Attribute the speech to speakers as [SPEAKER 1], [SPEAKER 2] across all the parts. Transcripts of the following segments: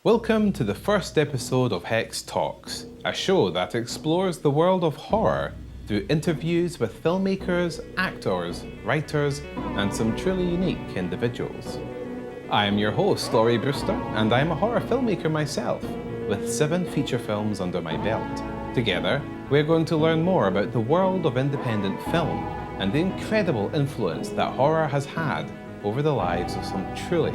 [SPEAKER 1] Welcome to the first episode of Hex Talks, a show that explores the world of horror through interviews with filmmakers, actors, writers, and some truly unique individuals. I am your host, Lawrie Brewster, and I am a horror filmmaker myself, with 7 feature films under my belt. Together, we're going to learn more about the world of independent film and the incredible influence that horror has had over the lives of some truly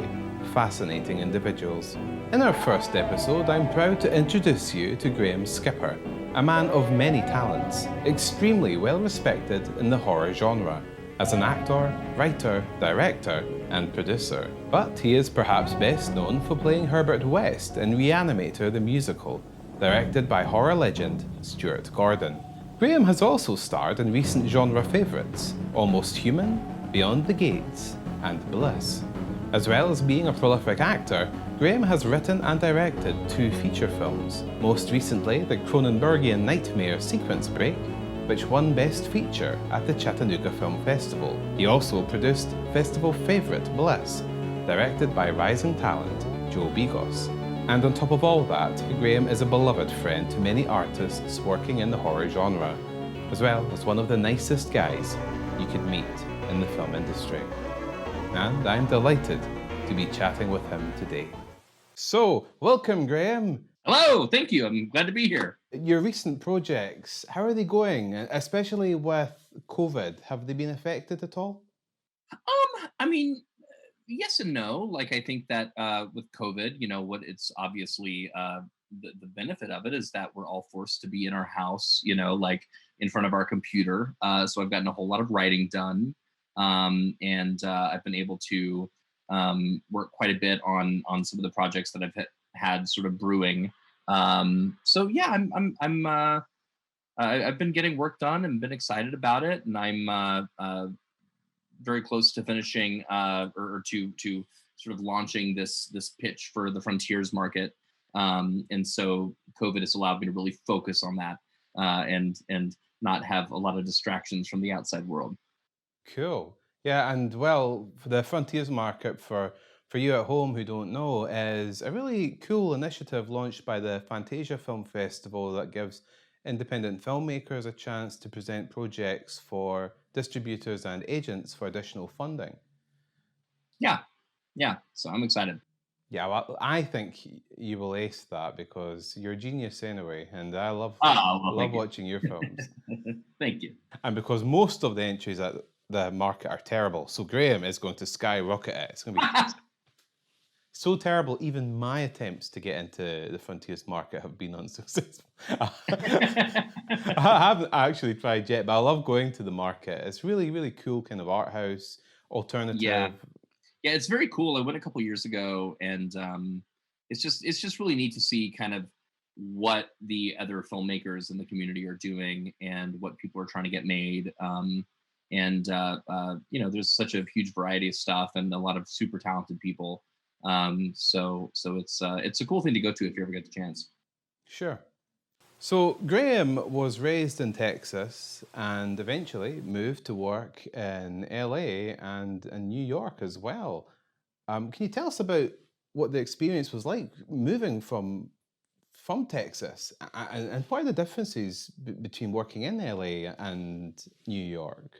[SPEAKER 1] fascinating individuals. In our first episode, I'm proud to introduce you to Graham Skipper, a man of many talents, extremely well respected in the horror genre, as an actor, writer, director, and producer. But he is perhaps best known for playing Herbert West in Re-Animator the Musical, directed by horror legend Stuart Gordon. Graham has also starred in recent genre favourites, Almost Human, Beyond the Gates, and Bliss. As well as being a prolific actor, Graham has written and directed 2 feature films, most recently the Cronenbergian Nightmare Sequence Break, which won Best Feature at the Chattanooga Film Festival. He also produced festival favourite Bliss, directed by rising talent Joe Begos. And on top of all that, Graham is a beloved friend to many artists working in the horror genre, as well as one of the nicest guys you could meet in the film industry. And I'm delighted to be chatting with him today. So, welcome, Graham.
[SPEAKER 2] Hello, thank you. I'm glad to be here.
[SPEAKER 1] Your recent projects, how are they going? Especially with COVID, have they been affected at all?
[SPEAKER 2] Yes and no. Like I think that with COVID, what it's obviously the benefit of it is that we're all forced to be in our house, like in front of our computer. So I've gotten a whole lot of writing done, and I've been able to work quite a bit on some of the projects that I've had sort of brewing. So yeah, I've been getting work done and been excited about it, and I'm very close to finishing or to sort of launching this pitch for the Frontiers market. And so COVID has allowed me to really focus on that and not have a lot of distractions from the outside world.
[SPEAKER 1] Cool. Yeah, and well, for the Frontiers Market, for you at home who don't know, is a really cool initiative launched by the Fantasia Film Festival that gives independent filmmakers a chance to present projects for distributors and agents for additional funding.
[SPEAKER 2] Yeah, yeah. So I'm excited.
[SPEAKER 1] Yeah, well, I think you will ace that because you're a genius anyway, and I love
[SPEAKER 2] Oh, well,
[SPEAKER 1] love
[SPEAKER 2] thank you.
[SPEAKER 1] watching your films.
[SPEAKER 2] Thank you.
[SPEAKER 1] And because most of the entries at the market are terrible, so Graham is going to skyrocket it. It's going to be so terrible, even my attempts to get into the Frontiers market have been unsuccessful. I haven't actually tried yet, but I love going to the market. It's really, really cool kind of art house, alternative.
[SPEAKER 2] Yeah. Yeah, it's very cool. I went a couple years ago, and it's just really neat to see kind of what the other filmmakers in the community are doing and what people are trying to get made. There's such a huge variety of stuff and a lot of super talented people. So it's a cool thing to go to if you ever get the chance.
[SPEAKER 1] Sure. So Graham was raised in Texas and eventually moved to work in LA and in New York as well. Can you tell us about what the experience was like moving from Texas, and what are the differences between working in LA and New York?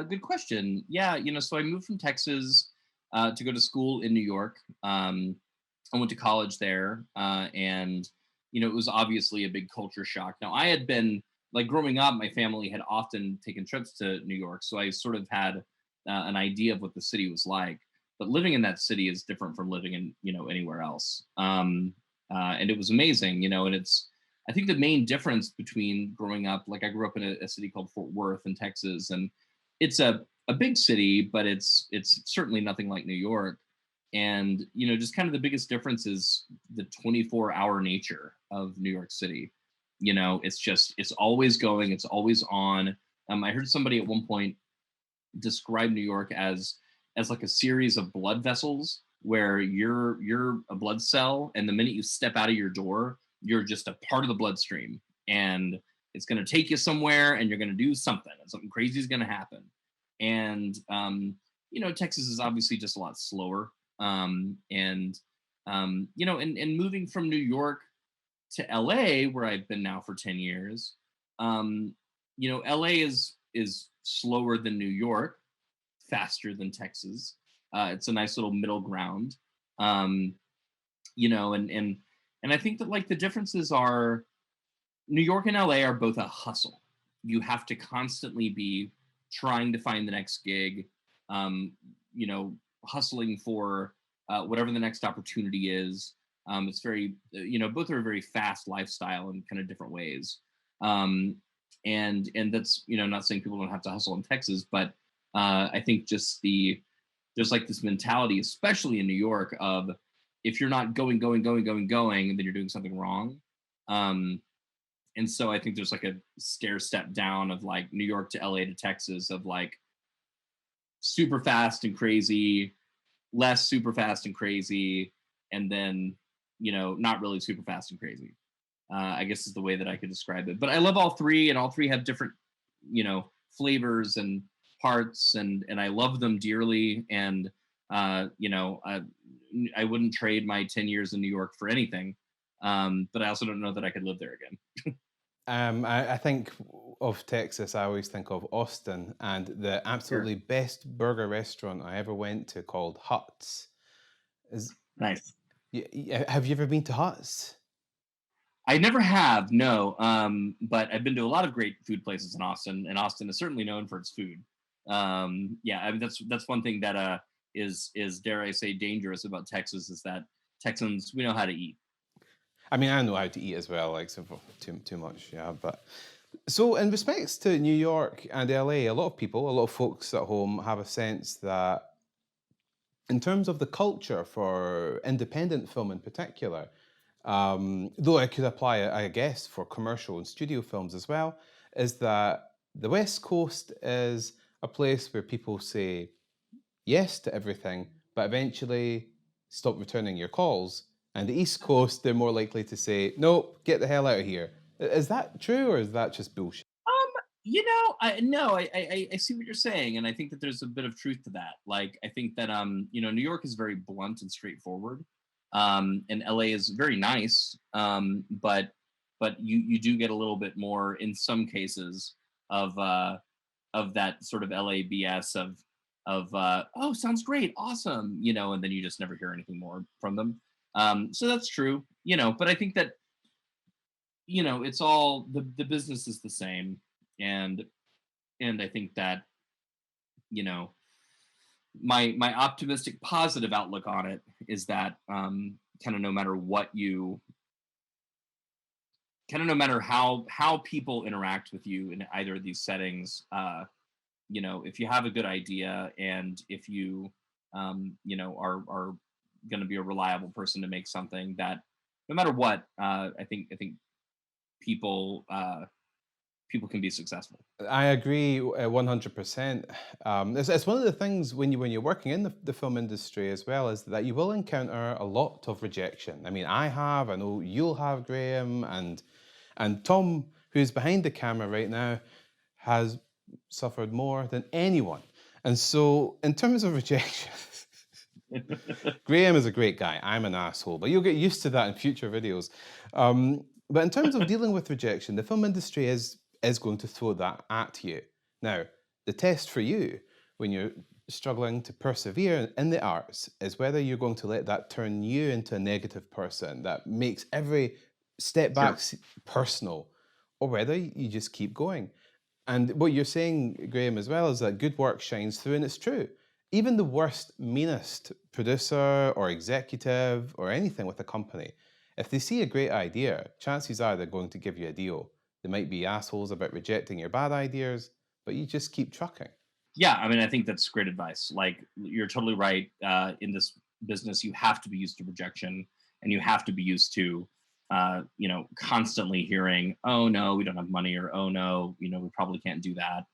[SPEAKER 2] Good question. Yeah, so I moved from Texas to go to school in New York. I went to college there, and it was obviously a big culture shock. Now, I had been like growing up, my family had often taken trips to New York, so I sort of had an idea of what the city was like. But living in that city is different from living in anywhere else. And it was amazing, and I think the main difference between growing up, like I grew up in a city called Fort Worth in Texas, and it's a big city, but it's certainly nothing like New York. And just kind of the biggest difference is the 24-hour nature of New York City. It's always going, it's always on. I heard somebody at one point describe New York as like a series of blood vessels where you're a blood cell, and the minute you step out of your door, you're just a part of the bloodstream, and it's going to take you somewhere, and you're going to do something, and something crazy is going to happen. And Texas is obviously just a lot slower, and And moving from New York to LA, where I've been now for 10 years, LA is slower than New York, faster than Texas. It's a nice little middle ground. Um, and I think that like the differences are New York and LA are both a hustle. You have to constantly be trying to find the next gig, um, hustling for whatever the next opportunity is. It's very, both are a very fast lifestyle in kind of different ways. Um, and that's, not saying people don't have to hustle in Texas, but I think there's like this mentality, especially in New York, of if you're not going, then you're doing something wrong. Um, and so I think there's like a stair step down of like New York to LA to Texas of like super fast and crazy, less super fast and crazy, and then not really super fast and crazy. I guess is the way that I could describe it. But I love all three, and all three have different flavors and parts, and I love them dearly. And I wouldn't trade my 10 years in New York for anything. But I also don't know that I could live there again.
[SPEAKER 1] I think of Texas, I always think of Austin and the absolutely best burger restaurant I ever went to called Huts.
[SPEAKER 2] Nice.
[SPEAKER 1] Have you ever been to Huts?
[SPEAKER 2] I never have, no. But I've been to a lot of great food places in Austin, and Austin is certainly known for its food. Yeah, I mean that's one thing that is dare I say dangerous about Texas is that Texans, we know how to eat.
[SPEAKER 1] I mean, I know how to eat as well, like so too much, yeah. But so in respects to New York and LA, a lot of folks at home have a sense that in terms of the culture for independent film in particular, though it could apply, I guess, for commercial and studio films as well, is that the West Coast is a place where people say yes to everything, but eventually stop returning your calls. And the East Coast, they're more likely to say, nope, get the hell out of here. Is that true, or is that just bullshit?
[SPEAKER 2] I see what you're saying, and I think that there's a bit of truth to that. Like, I think that New York is very blunt and straightforward, and LA is very nice, but you do get a little bit more in some cases of that sort of LA BS of oh, sounds great, awesome, and then you just never hear anything more from them. So that's true, but I think that it's all the business is the same, and I think that you know my optimistic positive outlook on it is that kind of no matter what you kind of no matter how people interact with you in either of these settings, if you have a good idea and if you are going to be a reliable person to make something that no matter what, I think people people can be successful.
[SPEAKER 1] I agree 100%. It's one of the things when you're working in the film industry as well is that you will encounter a lot of rejection. I mean, I know you'll have, Graham, and Tom, who's behind the camera right now, has suffered more than anyone. And so, in terms of rejection, Graham is a great guy. I'm an asshole, but you'll get used to that in future videos. But in terms of dealing with rejection, the film industry is going to throw that at you. Now, the test for you when you're struggling to persevere in the arts is whether you're going to let that turn you into a negative person that makes every step back personal, or whether you just keep going. And what you're saying, Graham, as well, is that good work shines through, and it's true. Even the worst, meanest producer or executive or anything with a company, if they see a great idea, chances are they're going to give you a deal. They might be assholes about rejecting your bad ideas, but you just keep trucking.
[SPEAKER 2] Yeah, I mean, I think that's great advice. Like, you're totally right. In this business, you have to be used to rejection, and you have to be used to, constantly hearing, "Oh no, we don't have money," or "Oh no, we probably can't do that,"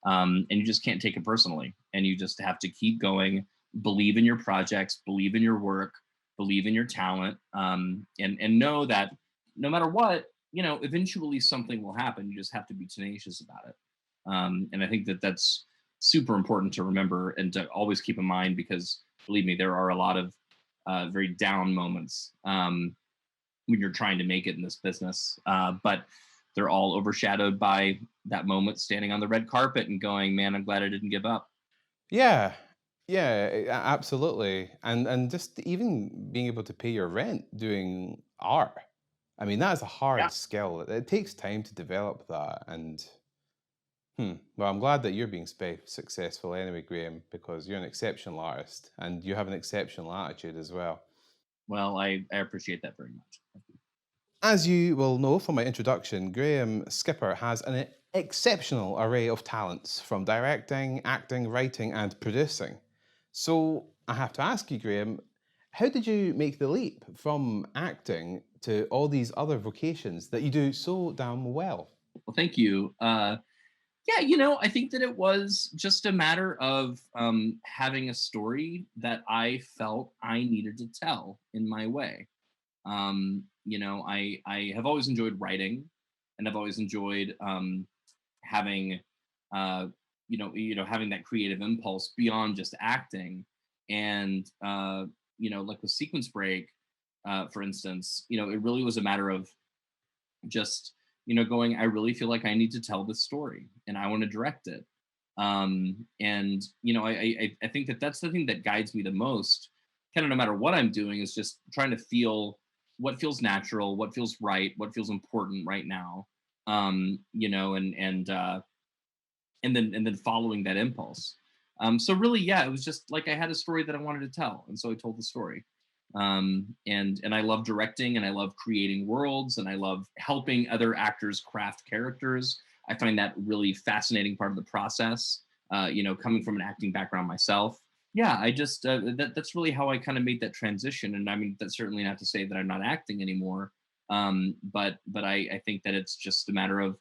[SPEAKER 2] and you just can't take it personally. And you just have to keep going, believe in your projects, believe in your work, believe in your talent, and know that no matter what, eventually something will happen. You just have to be tenacious about it. And I think that that's super important to remember and to always keep in mind, because believe me, there are a lot of very down moments when you're trying to make it in this business. But they're all overshadowed by that moment standing on the red carpet and going, man, I'm glad I didn't give up.
[SPEAKER 1] Yeah, yeah, absolutely, and just even being able to pay your rent doing art. I mean, that is a
[SPEAKER 2] Yeah.
[SPEAKER 1] hard skill. It takes time to develop that, and well, I'm glad that you're being successful anyway, Graham, because you're an exceptional artist and you have an exceptional attitude as well.
[SPEAKER 2] Well, I appreciate that very much.
[SPEAKER 1] As you will know from my introduction, Graham Skipper has an exceptional array of talents from directing, acting, writing, and producing. So I have to ask you, Graham, how did you make the leap from acting to all these other vocations that you do so damn well?
[SPEAKER 2] Well, thank you. Yeah, I think that it was just a matter of having a story that I felt I needed to tell in my way. I have always enjoyed writing, and I've always enjoyed having uh, having that creative impulse beyond just acting. And like with Sequence Break, for instance, it really was a matter of just going, I really feel like I need to tell this story and I want to direct it. And I think that that's the thing that guides me the most, kind of no matter what I'm doing, is just trying to feel what feels natural, what feels right, what feels important right now. And then following that impulse. So really, yeah, it was just like I had a story that I wanted to tell, and so I told the story. And I love directing, and I love creating worlds, and I love helping other actors craft characters. I find that really fascinating part of the process. Coming from an acting background myself, yeah, I just that's really how I kind of made that transition. And I mean, that's certainly not to say that I'm not acting anymore. But I think that it's just a matter of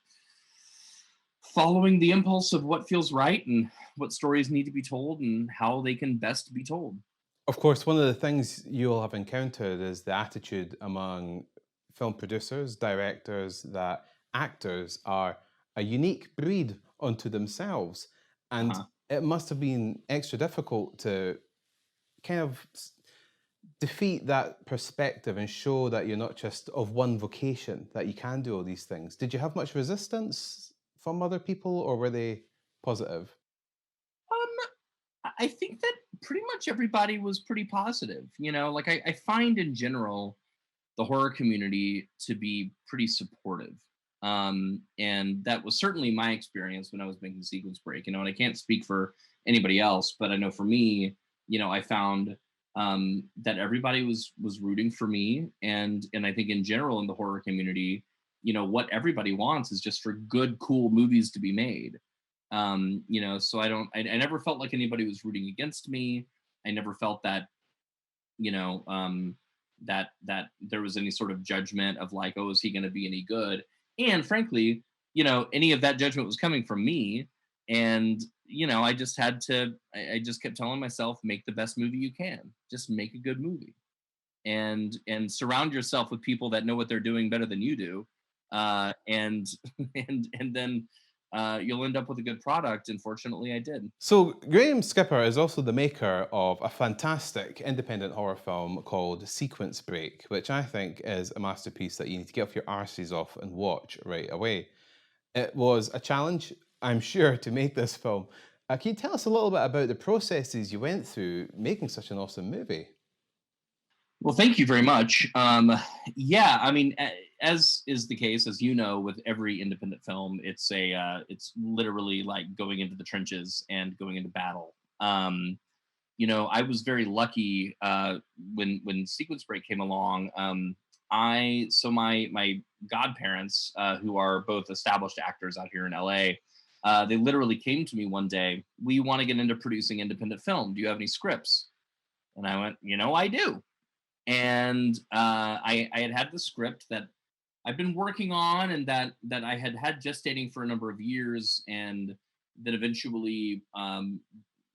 [SPEAKER 2] following the impulse of what feels right and what stories need to be told and how they can best be told.
[SPEAKER 1] Of course, one of the things you'll have encountered is the attitude among film producers, directors, that actors are a unique breed unto themselves. And
[SPEAKER 2] Uh-huh.
[SPEAKER 1] it must have been extra difficult to kind of defeat that perspective and show that you're not just of one vocation, that you can do all these things. Did you have much resistance from other people, or were they positive?
[SPEAKER 2] I think that pretty much everybody was pretty positive. Like I find in general the horror community to be pretty supportive. And that was certainly my experience when I was making Sequence Break. And I can't speak for anybody else, but I know for me, I found that everybody was rooting for me, and I think in general in the horror community, what everybody wants is just for good, cool movies to be made. So I never felt like anybody was rooting against me. I never felt that you know that there was any sort of judgment of like, oh, is he going to be any good? And frankly, any of that judgment was coming from me. And I just had to I just kept telling myself, make the best movie you can, just make a good movie, and surround yourself with people that know what they're doing better than you do. And and then you'll end up with a good product. And fortunately I did.
[SPEAKER 1] So, Graham Skipper is also the maker of a fantastic independent horror film called Sequence Break, which I think is a masterpiece that you need to get off your arses off and watch right away. It was a challenge, I'm sure, to make this film. Can you tell us a little bit about the processes you went through making such an awesome movie?
[SPEAKER 2] Well, thank you very much. Yeah, I mean, as is the case, as you know, with every independent film, it's literally like going into the trenches and going into battle. I was very lucky when Sequence Break came along. My godparents, who are both established actors out here in LA, they literally came to me one day. We want to get into producing independent film. Do you have any scripts? And I went, I do. And I had the script that I've been working on, and that I had gestating for a number of years, and then eventually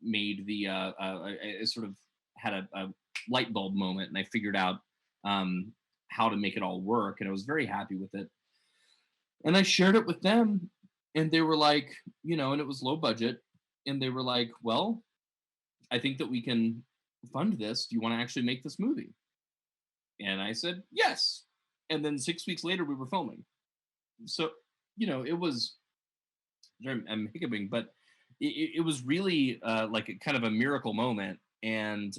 [SPEAKER 2] made I sort of had a light bulb moment, and I figured out how to make it all work, and I was very happy with it. And I shared it with them, and they were like, and it was low budget, and they were like, well, I think that we can fund this. Do you want to actually make this movie? And I said, yes. And then 6 weeks later, we were filming. So, it was, I'm hiccuping, but it was really like a kind of a miracle moment. And,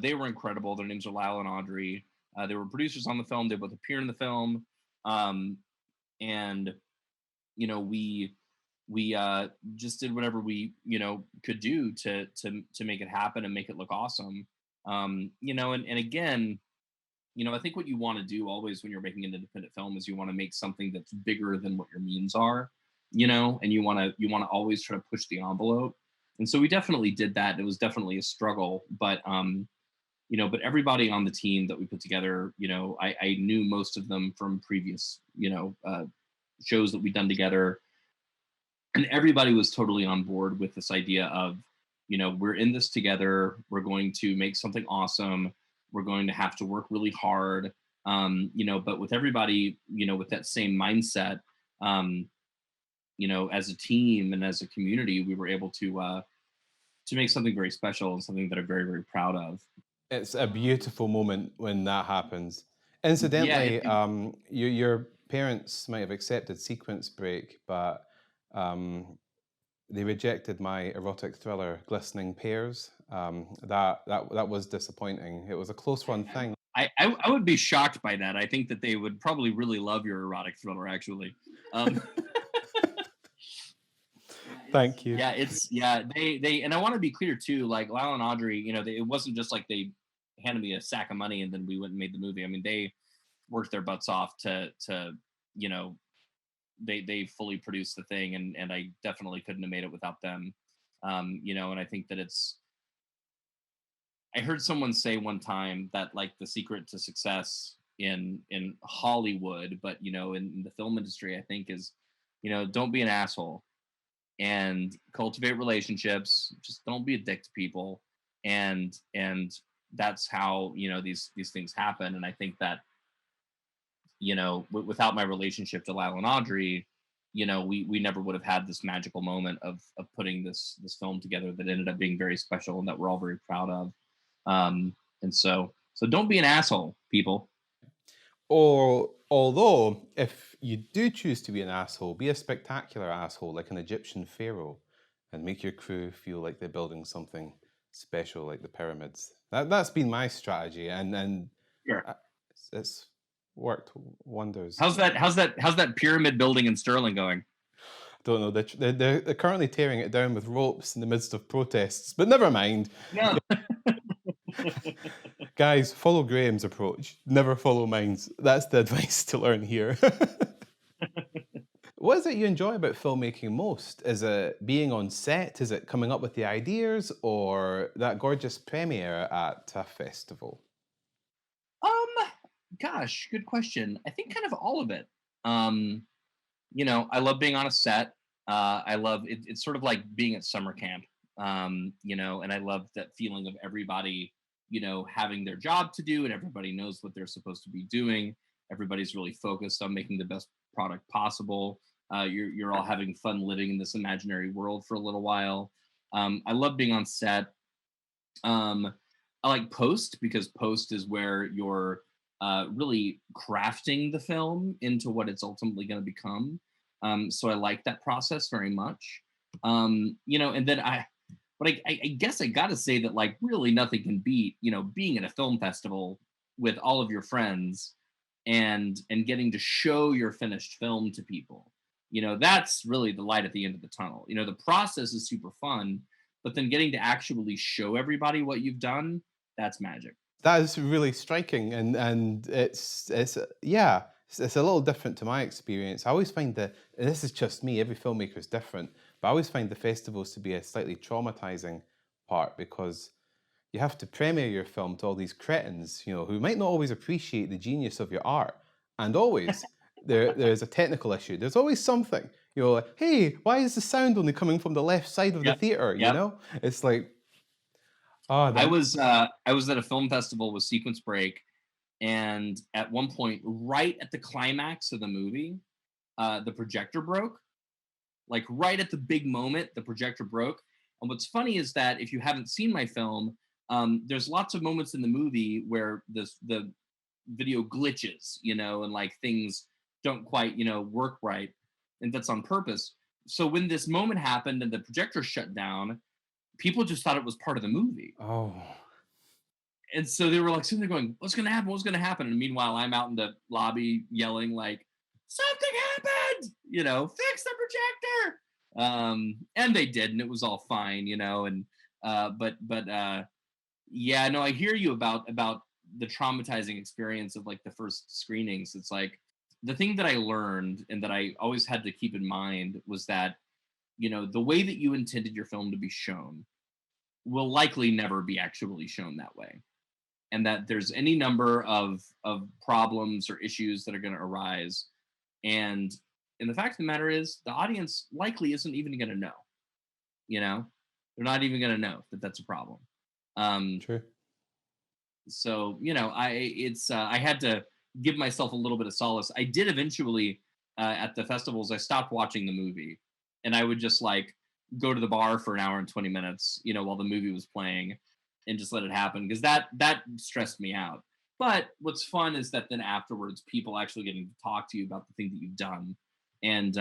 [SPEAKER 2] they were incredible. Their names are Lyle and Audrey. They were producers on the film. They both appear in the film. And, we just did whatever we could do to make it happen and make it look awesome. And again, I think what you want to do always when you're making an independent film is you want to make something that's bigger than what your means are, and you want to always try to push the envelope. And so we definitely did that. It was definitely a struggle, but everybody on the team that we put together, I knew most of them from previous, shows that we'd done together, and everybody was totally on board with this idea of, we're in this together. We're going to make something awesome. We're going to have to work really hard. But with everybody, with that same mindset, as a team and as a community, we were able to make something very special and something that I'm very, very proud of.
[SPEAKER 1] It's a beautiful moment when that happens.
[SPEAKER 2] Yeah,
[SPEAKER 1] Incidentally, your parents might have accepted Sequence Break, but they rejected my erotic thriller, Glistening Pears. That was disappointing. It was a close run thing.
[SPEAKER 2] I would be shocked by that. I think that they would probably really love your erotic thriller, actually.
[SPEAKER 1] Thank you.
[SPEAKER 2] They and I want to be clear too. Like Lyle and Audrey, it wasn't just like they handed me a sack of money and then we went and made the movie. I mean, they worked their butts off to they fully produced the thing, and I definitely couldn't have made it without them. And I think that I heard someone say one time that like the secret to success in Hollywood, but in the film industry, I think is, don't be an asshole and cultivate relationships. Just don't be a dick to people, and that's how these things happen. And I think that without my relationship to Lyle and Audrey, we never would have had this magical moment of putting this film together that ended up being very special and that we're all very proud of. And so don't be an asshole, people.
[SPEAKER 1] Or although if you do choose to be an asshole, be a spectacular asshole like an Egyptian pharaoh and make your crew feel like they're building something special like the pyramids. That's been my strategy, and
[SPEAKER 2] Sure.
[SPEAKER 1] it's worked wonders.
[SPEAKER 2] How's that pyramid building in Sterling going?
[SPEAKER 1] Don't know. They're currently tearing it down with ropes in the midst of protests, but never mind.
[SPEAKER 2] No.
[SPEAKER 1] Guys, follow Graham's approach. Never follow mine. That's the advice to learn here. What is it you enjoy about filmmaking most? Is it being on set? Is it coming up with the ideas, or that gorgeous premiere at a festival?
[SPEAKER 2] Gosh, good question. I think kind of all of it. I love being on a set. I love it. It's sort of like being at summer camp. And I love that feeling of everybody, having their job to do and everybody knows what they're supposed to be doing. Everybody's really focused on making the best product possible. You're all having fun living in this imaginary world for a little while. I love being on set. I like post because post is where you're really crafting the film into what it's ultimately going to become. So I like that process very much. And then I guess I got to say that like really nothing can beat, being at a film festival with all of your friends and getting to show your finished film to people. That's really the light at the end of the tunnel. The process is super fun, but then getting to actually show everybody what you've done, that's magic.
[SPEAKER 1] That is really striking, and it's a little different to my experience. I always find that, and this is just me, every filmmaker is different, but I always find the festivals to be a slightly traumatizing part because you have to premiere your film to all these cretins, who might not always appreciate the genius of your art, and always there's a technical issue. There's always something, like, hey, why is the sound only coming from the left side of the theater? It's like. Oh,
[SPEAKER 2] I was at a film festival with Sequence Break, and at one point, right at the climax of the movie, the projector broke. Like right at the big moment, the projector broke, And what's funny is that if you haven't seen my film, there's lots of moments in the movie where the video glitches, and like things don't quite, work right. And that's on purpose. So when this moment happened and the projector shut down, people just thought it was part of the movie.
[SPEAKER 1] Oh.
[SPEAKER 2] And so they were like sitting there going, what's going to happen? What's going to happen? And meanwhile, I'm out in the lobby yelling like, something happened, fix the projector. And they did, and it was all fine, and, yeah, no, I hear you about the traumatizing experience of like the first screenings. It's like the thing that I learned and that I always had to keep in mind was that, the way that you intended your film to be shown will likely never be actually shown that way. And that there's any number of problems or issues that are going to arise. And the fact of the matter is the audience likely isn't even going to know, they're not even going to know that that's a problem.
[SPEAKER 1] True.
[SPEAKER 2] So, I had to give myself a little bit of solace. I did eventually at the festivals, I stopped watching the movie and I would just like go to the bar for an hour and 20 minutes, while the movie was playing and just let it happen. Because that stressed me out. But what's fun is that then afterwards, people actually getting to talk to you about the thing that you've done and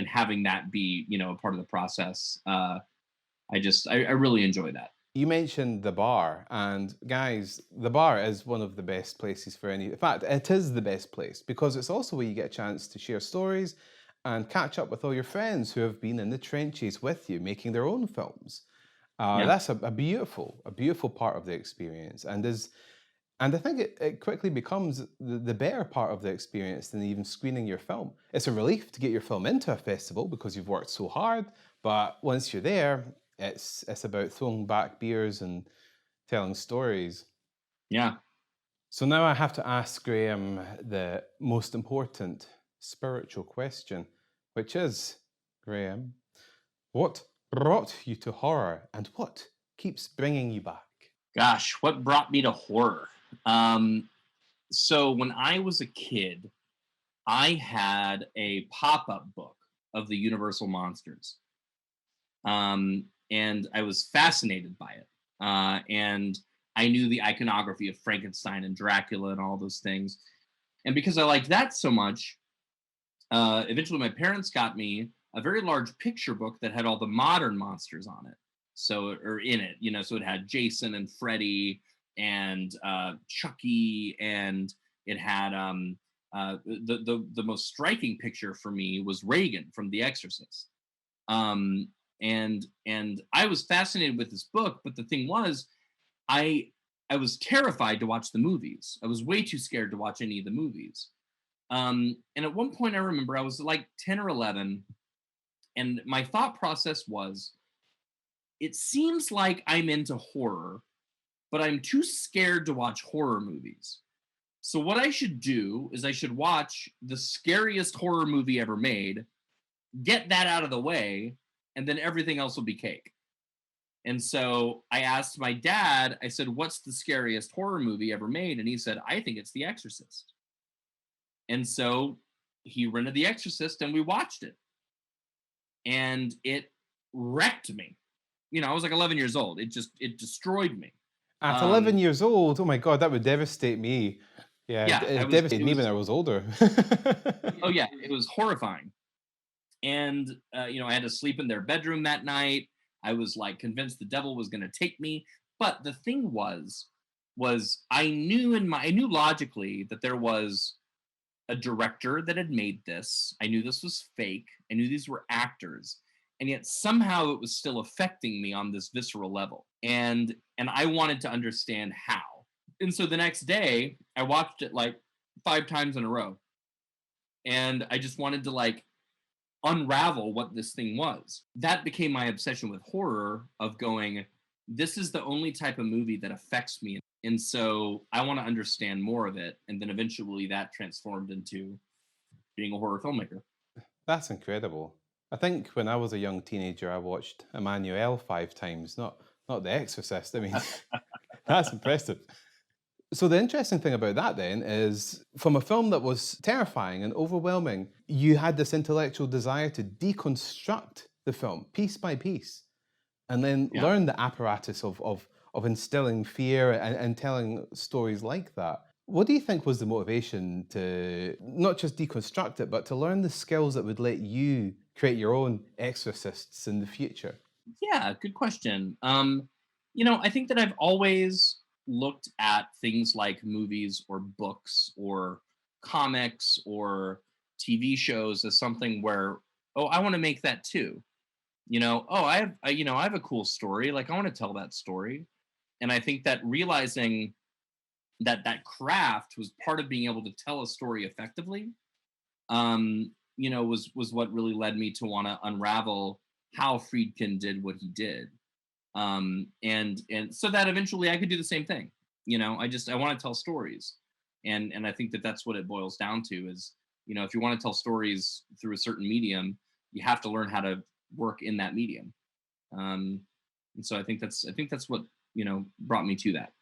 [SPEAKER 2] having that be, a part of the process. I really enjoy that.
[SPEAKER 1] You mentioned the bar, and guys, the bar is one of the best places for any. In fact, it is the best place because it's also where you get a chance to share stories and catch up with all your friends who have been in the trenches with you, making their own films.
[SPEAKER 2] Yeah.
[SPEAKER 1] That's a beautiful part of the experience, and I think it quickly becomes the better part of the experience than even screening your film. It's a relief to get your film into a festival because you've worked so hard, but once you're there, it's about throwing back beers and telling stories.
[SPEAKER 2] Yeah.
[SPEAKER 1] So now I have to ask Graham the most important spiritual question, which is, Graham, what brought you to horror and what keeps bringing you back?
[SPEAKER 2] Gosh, what brought me to horror? So when I was a kid, I had a pop-up book of the Universal monsters. And I was fascinated by it. And I knew the iconography of Frankenstein and Dracula and all those things. And because I liked that so much, eventually my parents got me a very large picture book that had all the modern monsters on it. So, or in it, so it had Jason and Freddy and Chucky, and it had the most striking picture for me was Reagan from The Exorcist. And I was fascinated with this book, but the thing was, I was terrified to watch the movies. I was way too scared to watch any of the movies. And at one point, I remember I was like 10 or 11, and my thought process was, it seems like I'm into horror, but I'm too scared to watch horror movies. So what I should do is I should watch the scariest horror movie ever made, get that out of the way, and then everything else will be cake. And so I asked my dad, I said, what's the scariest horror movie ever made? And he said, I think it's The Exorcist. And so he rented The Exorcist and we watched it. And it wrecked me. I was like 11 years old. It destroyed me.
[SPEAKER 1] At 11 years old, oh my God, that would devastate me. Yeah, it devastated me when I was older.
[SPEAKER 2] Oh yeah, it was horrifying. And, I had to sleep in their bedroom that night. I was like convinced the devil was going to take me. But the thing was I knew logically that there was a director that had made this. I knew this was fake. I knew these were actors. And yet somehow it was still affecting me on this visceral level. And I wanted to understand how. And so the next day I watched it like 5 times in a row. And I just wanted to like unravel what this thing was. That became my obsession with horror, of going, this is the only type of movie that affects me. And so I want to understand more of it. And then eventually that transformed into being a horror filmmaker.
[SPEAKER 1] That's incredible. I think when I was a young teenager, I watched Emmanuel 5 times, not The Exorcist. I mean, that's impressive. So the interesting thing about that then is, from a film that was terrifying and overwhelming, you had this intellectual desire to deconstruct the film piece by piece. and then
[SPEAKER 2] Yeah.
[SPEAKER 1] learn the apparatus of instilling fear and telling stories like that. What do you think was the motivation to not just deconstruct it, but to learn the skills that would let you create your own exorcists in the future?
[SPEAKER 2] Yeah, good question. I think that I've always looked at things like movies or books or comics or TV shows as something where, oh, I want to make that too. Oh, I have a cool story. Like I want to tell that story. And I think that realizing that that craft was part of being able to tell a story effectively, was what really led me to want to unravel how Friedkin did what he did, and so that eventually I could do the same thing. I want to tell stories, and I think that that's what it boils down to is, if you want to tell stories through a certain medium, you have to learn how to work in that medium. um, and so I think that's what brought me to that.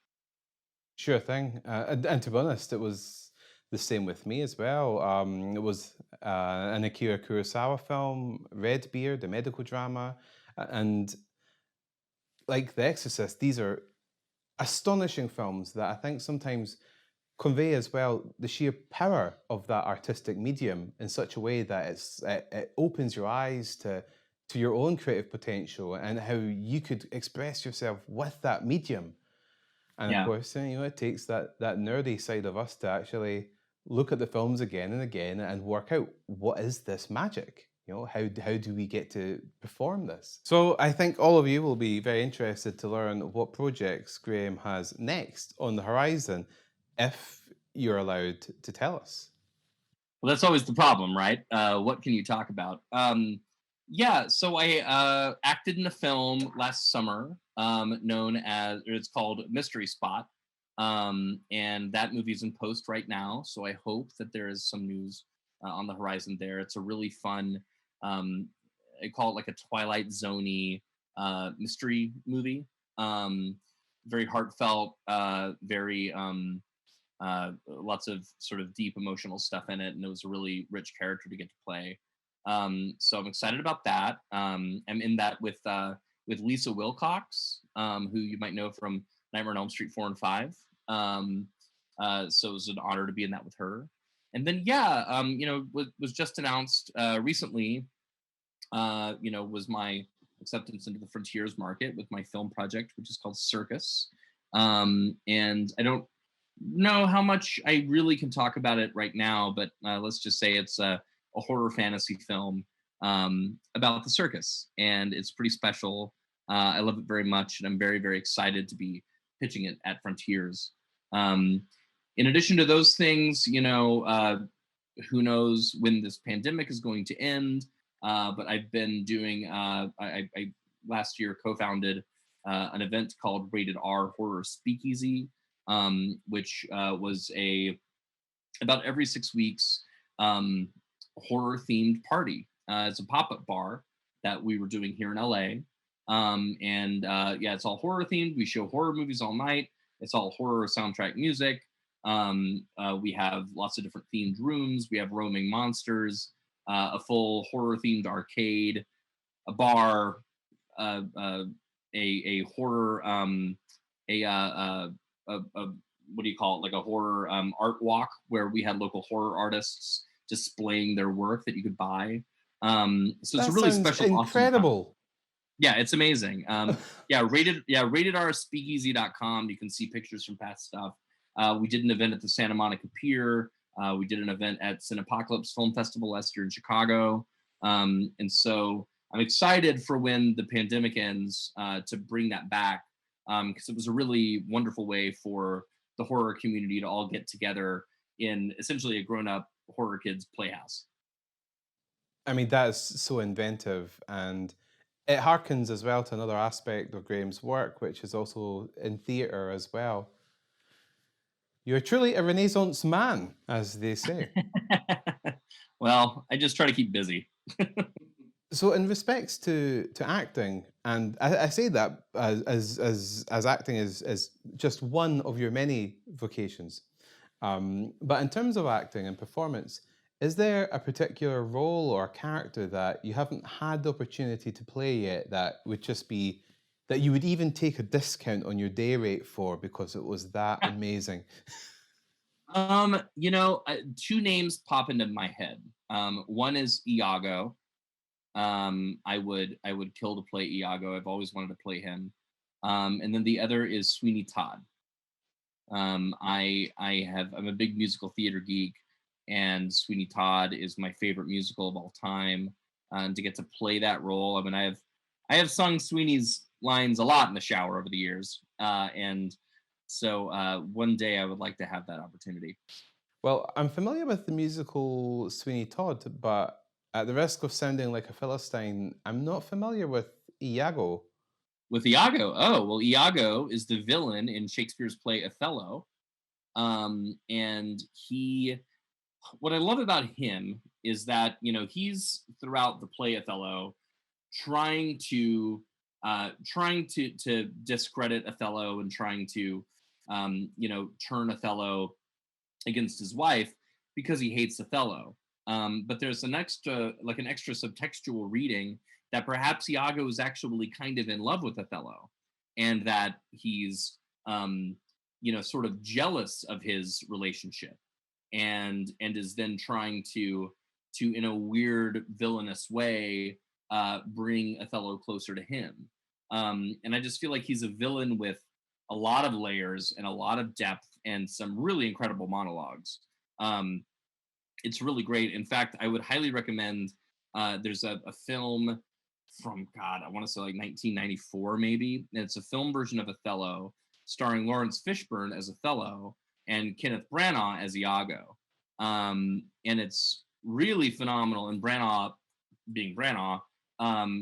[SPEAKER 1] Sure thing. And to be honest, it was the same with me as well. It was an Akira Kurosawa film, Red Beard, a medical drama, and like The Exorcist, these are astonishing films that I think sometimes convey as well the sheer power of that artistic medium in such a way that it opens your eyes to your own creative potential and how you could express yourself with that medium. And of
[SPEAKER 2] Yeah.
[SPEAKER 1] course, it takes that nerdy side of us to actually look at the films again and again and work out what is this magic? How do we get to perform this? So I think all of you will be very interested to learn what projects Graham has next on the horizon, if you're allowed to tell us.
[SPEAKER 2] Well, that's always the problem, right? What can you talk about? Yeah, so I acted in a film last summer, known as, or it's called Mystery Spot, and that movie's in post right now. So I hope that there is some news on the horizon there. It's a really fun, um, I call it like a Twilight Zoney mystery movie. Very heartfelt, very lots of sort of deep emotional stuff in it, and it was a really rich character to get to play. So I'm excited about that. I'm in that with Lisa Wilcox, who you might know from Nightmare on Elm Street 4 and 5. So it was an honor to be in that with her. And then yeah, was just announced recently. Was my acceptance into the Frontiers market with my film project, which is called Circus. And I don't know how much I really can talk about it right now, but let's just say it's a horror fantasy film about the circus, and it's pretty special. I love it very much, and I'm very, very excited to be pitching it at Frontiers. Um, in addition to those things, who knows when this pandemic is going to end? But I've been doing. I last year co-founded an event called Rated R Horror Speakeasy, which was a about every 6 weeks horror themed party. It's a pop up bar that we were doing here in LA. And yeah, it's all horror themed. We show horror movies all night. It's all horror soundtrack music. We have lots of different themed rooms. We have roaming monsters, a full horror themed arcade, a bar, a horror, a what do you call it, like a horror art walk where we had local horror artists displaying their work that you could buy. So it's a
[SPEAKER 1] That
[SPEAKER 2] really
[SPEAKER 1] sounds
[SPEAKER 2] special, awesome time.
[SPEAKER 1] incredible.
[SPEAKER 2] Yeah, it's amazing. Rated R speakeasy.com. You can see pictures from past stuff. We did an event at the Santa Monica Pier. We did an event at Cinepocalypse Film Festival last year in Chicago. And so I'm excited for when the pandemic ends to bring that back, because it was a really wonderful way for the horror community to all get together in essentially a grown-up horror kids playhouse.
[SPEAKER 1] I mean, that is so inventive, and it harkens as well to another aspect of Graham's work, which is also in theatre as well. You're truly a Renaissance man, as they say.
[SPEAKER 2] Well, I just try to keep busy.
[SPEAKER 1] So, in respects to acting, and I say that as acting is just one of your many vocations, but in terms of acting and performance, is there a particular role or character that you haven't had the opportunity to play yet that would just be that you would even take a discount on your day rate for because it was that amazing?
[SPEAKER 2] Two names pop into my head. One is Iago. I would kill to play Iago. I've always wanted to play him. And then the other is Sweeney Todd. I'm a big musical theater geek, and Sweeney Todd is my favorite musical of all time. And to get to play that role, I mean, I have sung Sweeney's lines a lot in the shower over the years, and so one day I would like to have that opportunity.
[SPEAKER 1] Well, I'm familiar with the musical Sweeney Todd, but at the risk of sounding like a Philistine, I'm not familiar with Iago.
[SPEAKER 2] With Iago, oh well, Iago is the villain in Shakespeare's play Othello, and he what I love about him is that he's throughout the play Othello trying to discredit Othello and trying to turn Othello against his wife because he hates Othello. But there's an extra subtextual reading that perhaps Iago is actually kind of in love with Othello, and that he's sort of jealous of his relationship, and is then trying to in a weird villainous way bring Othello closer to him. And I just feel like he's a villain with a lot of layers and a lot of depth and some really incredible monologues. Um, it's really great. In fact, I would highly recommend. There's a film from God, I want to say like 1994 maybe. And it's a film version of Othello, starring Lawrence Fishburne as Othello and Kenneth Branagh as Iago. And it's really phenomenal. And Branagh, being Branagh,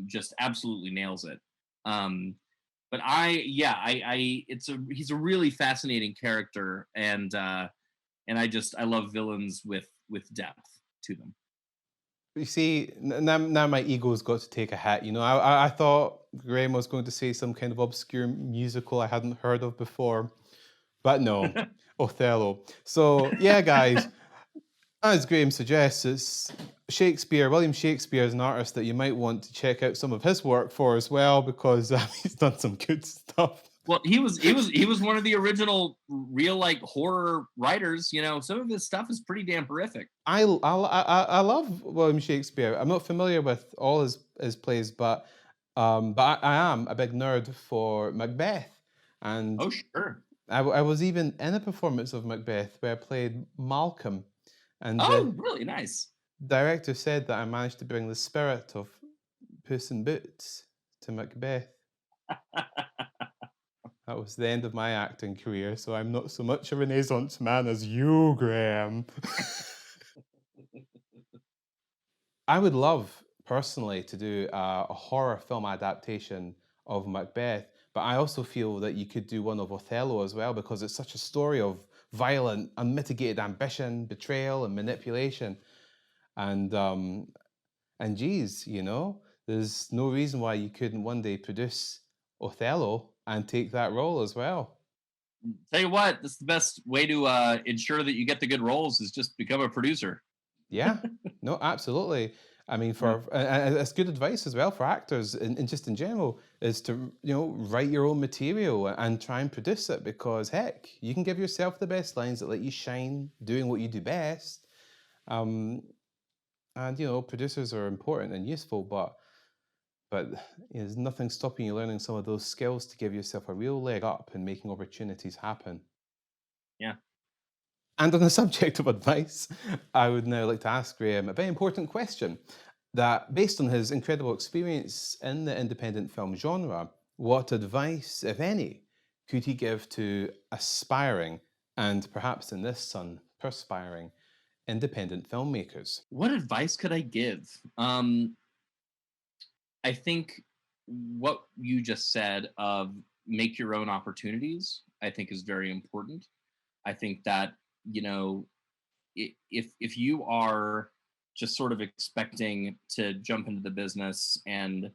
[SPEAKER 2] just absolutely nails it. Um, but he's a really fascinating character, and I love villains with depth to them.
[SPEAKER 1] You see, now my ego's got to take a hit. I thought Graham was going to say some kind of obscure musical I hadn't heard of before, but no, Othello. So yeah, guys, as Graham suggests, it's Shakespeare. William Shakespeare is an artist that you might want to check out some of his work for as well, because he's done some good stuff.
[SPEAKER 2] Well, he was one of the original real like horror writers. Some of his stuff is pretty damn horrific.
[SPEAKER 1] I love William Shakespeare. I'm not familiar with all his plays, but I am a big nerd for Macbeth, and
[SPEAKER 2] Oh, sure.
[SPEAKER 1] I was even in a performance of Macbeth where I played Malcolm, and the
[SPEAKER 2] Oh, really nice.
[SPEAKER 1] director said that I managed to bring the spirit of Puss in Boots to Macbeth. That was the end of my acting career, so I'm not so much a Renaissance man as you, Graham. I would love, personally, to do a horror film adaptation of Macbeth, but I also feel that you could do one of Othello as well, because it's such a story of violent, unmitigated ambition, betrayal, and manipulation. And geez, there's no reason why you couldn't one day produce Othello and take that role as well.
[SPEAKER 2] Tell you what, that's the best way to ensure that you get the good roles is just become a producer.
[SPEAKER 1] Yeah, no, absolutely. I mean,
[SPEAKER 2] Yeah.
[SPEAKER 1] it's good advice as well for actors, and just in general, is to write your own material and try and produce it, because heck, you can give yourself the best lines that let you shine doing what you do best. Um, and producers are important and useful, but there's nothing stopping you learning some of those skills to give yourself a real leg up in making opportunities happen.
[SPEAKER 2] Yeah.
[SPEAKER 1] And on the subject of advice, I would now like to ask Graham a very important question that, based on his incredible experience in the independent film genre, what advice, if any, could he give to aspiring, and perhaps in this son, perspiring, independent filmmakers?
[SPEAKER 2] What advice could I give? I think what you just said of make your own opportunities, I think is very important. I think that, you know, if you are just sort of expecting to jump into the business and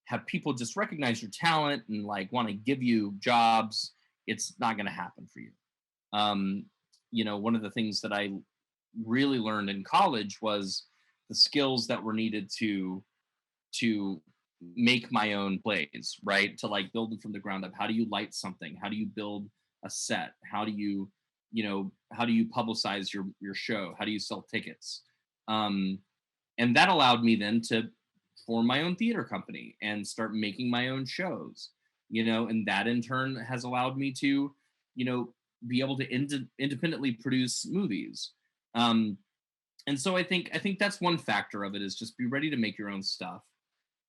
[SPEAKER 2] have people just recognize your talent and like want to give you jobs, it's not going to happen for you. Um, One of the things that I really learned in college was the skills that were needed to make my own plays, right? To like build them from the ground up. How do you light something? How do you build a set? How do you, how do you publicize your show? How do you sell tickets? Um, and that allowed me then to form my own theater company and start making my own shows, and that in turn has allowed me to, be able to independently produce movies. Um, and so I think that's one factor of it, is just be ready to make your own stuff.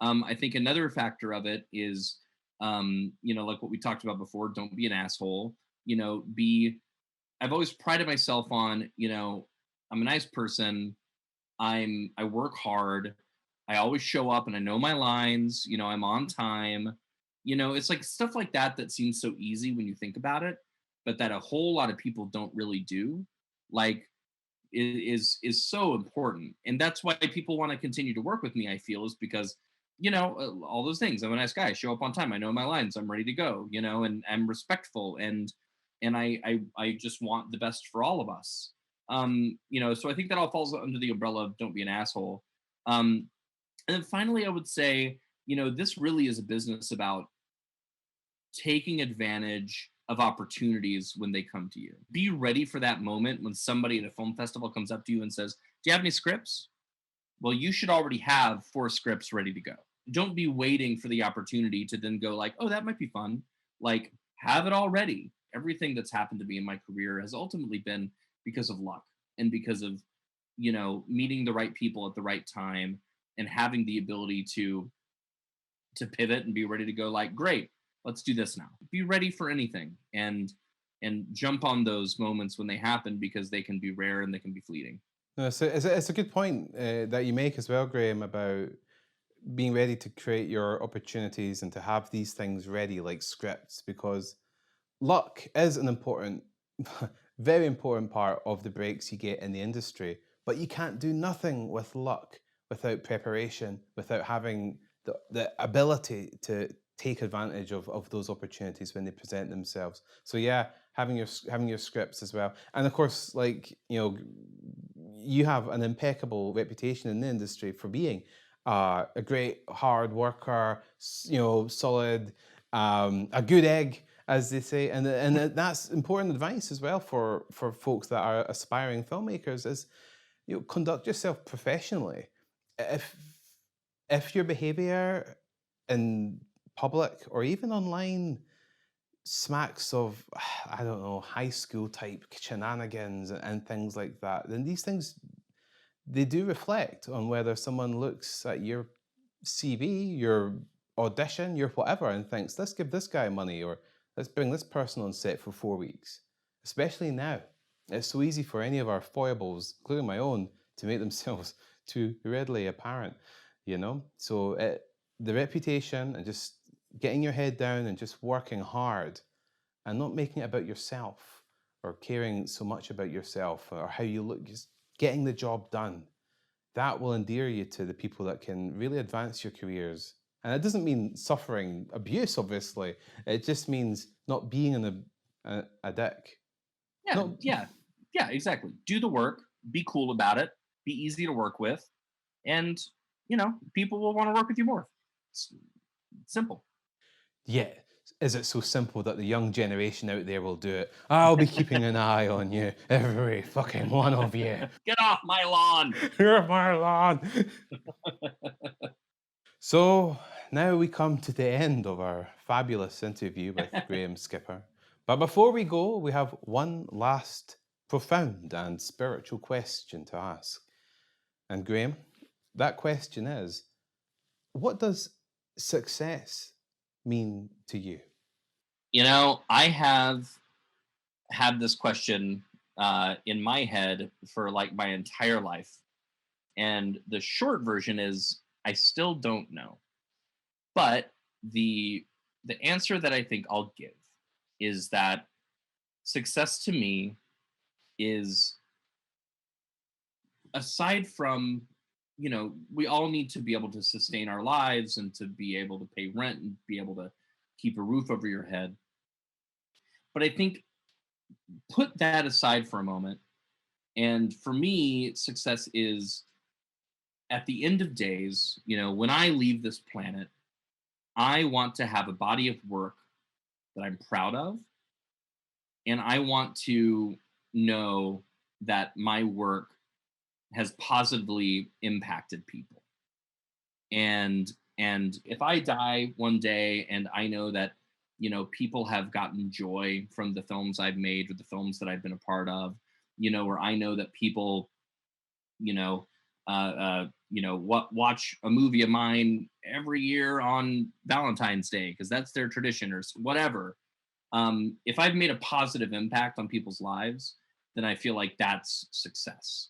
[SPEAKER 2] I think another factor of it is, like what we talked about before, don't be an asshole. Be I've always prided myself on, I'm a nice person. I work hard. I always show up and I know my lines, I'm on time. It's like stuff like that that seems so easy when you think about it, but that a whole lot of people don't really do. Like is so important. And that's why people want to continue to work with me, I feel, is because all those things. I'm a nice guy. I show up on time. I know my lines. I'm ready to go, and I'm respectful, and I just want the best for all of us. So I think that all falls under the umbrella of don't be an asshole. And then finally, I would say, this really is a business about taking advantage of opportunities when they come to you. Be ready for that moment when somebody at a film festival comes up to you and says, "Do you have any scripts?" Well, you should already have 4 scripts ready to go. Don't be waiting for the opportunity to then go like, "Oh, that might be fun." Like, have it all ready. Everything that's happened to me in my career has ultimately been because of luck and because of, meeting the right people at the right time and having the ability to pivot and be ready to go like, "Great, let's do this now." Be ready for anything and jump on those moments when they happen, because they can be rare and they can be fleeting.
[SPEAKER 1] No, it's a good point that you make as well, Graham, about being ready to create your opportunities and to have these things ready like scripts, because luck is an important, very important part of the breaks you get in the industry. But you can't do nothing with luck without preparation, without having the ability to take advantage of those opportunities when they present themselves. So yeah, having your scripts as well. And of course, like, you have an impeccable reputation in the industry for being a great hard worker, solid, a good egg, as they say, and that's important advice as well for folks that are aspiring filmmakers. Is, conduct yourself professionally. If your behavior in public or even online smacks of, I don't know, high school type shenanigans and things like that, then these things, they do reflect on whether someone looks at your CV, your audition, your whatever, and thinks, let's give this guy money, or let's bring this person on set for 4 weeks. Especially now. It's so easy for any of our foibles, including my own, to make themselves too readily apparent, So the reputation and just getting your head down and just working hard and not making it about yourself or caring so much about yourself or how you look, just getting the job done, that will endear you to the people that can really advance your careers. And it doesn't mean suffering abuse, obviously. It just means not being a dick.
[SPEAKER 2] Yeah,
[SPEAKER 1] No,
[SPEAKER 2] yeah, exactly. Do the work, be cool about it, be easy to work with, and people will want to work with you more. It's simple.
[SPEAKER 1] yeah. Is it so simple that the young generation out there will do it? I'll be keeping an eye on you, every fucking one of you.
[SPEAKER 2] Get off my lawn.
[SPEAKER 1] You're my lawn. So now we come to the end of our fabulous interview with Graham Skipper. But before we go, we have one last profound and spiritual question to ask. And Graham, that question is, what does success mean to you?
[SPEAKER 2] I have had this question in my head for like my entire life. And the short version is I still don't know. But the answer that I think I'll give is that success to me is, aside from, we all need to be able to sustain our lives and to be able to pay rent and be able to keep a roof over your head. But I think, put that aside for a moment. And for me, success is, at the end of days, when I leave this planet, I want to have a body of work that I'm proud of, and I want to know that my work has positively impacted people. And if I die one day and I know that, people have gotten joy from the films I've made or the films that I've been a part of, or I know that people, watch a movie of mine every year on Valentine's Day because that's their tradition or whatever. If I've made a positive impact on people's lives, then I feel like that's success.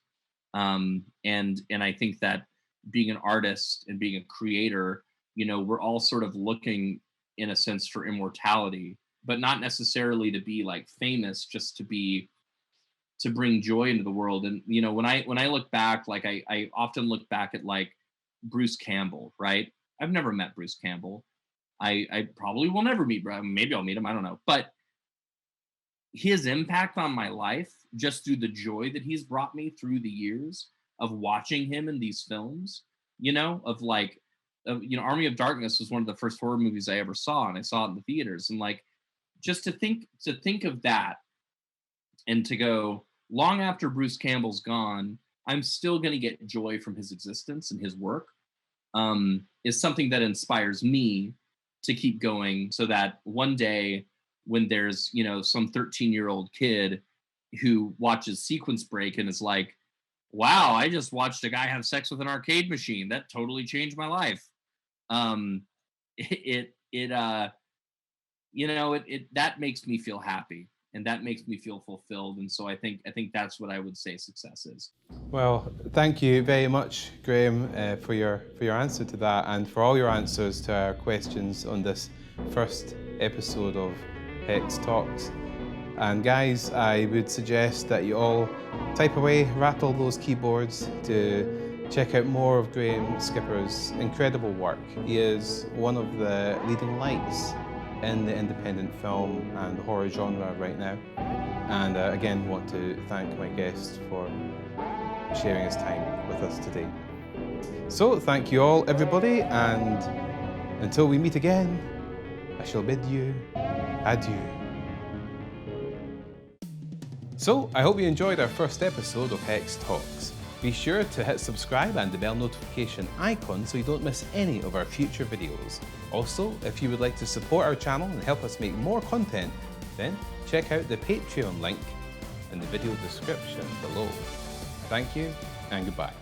[SPEAKER 2] And I think that being an artist and being a creator, we're all sort of looking in a sense for immortality, but not necessarily to be like famous, just to bring joy into the world. And when I look back, like I often look back at like Bruce Campbell, right? I've never met Bruce Campbell. I probably will never meet. Maybe I'll meet him. I don't know. But his impact on my life, just through the joy that he's brought me through the years of watching him in these films, Army of Darkness was one of the first horror movies I ever saw, and I saw it in the theaters. And like, just to think of that, and to go, long after Bruce Campbell's gone, I'm still going to get joy from his existence and his work, is something that inspires me to keep going, so that one day when there's, some 13-year-old kid who watches Sequence Break and is like, wow, I just watched a guy have sex with an arcade machine. That totally changed my life. That makes me feel happy, and that makes me feel fulfilled. And so I think that's what I would say success is.
[SPEAKER 1] Well, thank you very much, Graham, for your answer to that, and for all your answers to our questions on this first episode of Hex Talks. And guys, I would suggest that you all type away, rattle those keyboards to check out more of Graham Skipper's incredible work. He is one of the leading lights in the independent film and horror genre right now. And again, want to thank my guest for sharing his time with us today. So thank you all, everybody, and until we meet again, I shall bid you adieu. So, I hope you enjoyed our first episode of Hex Talks. Be sure to hit subscribe and the bell notification icon so you don't miss any of our future videos. Also, if you would like to support our channel and help us make more content, then check out the Patreon link in the video description below. Thank you and goodbye.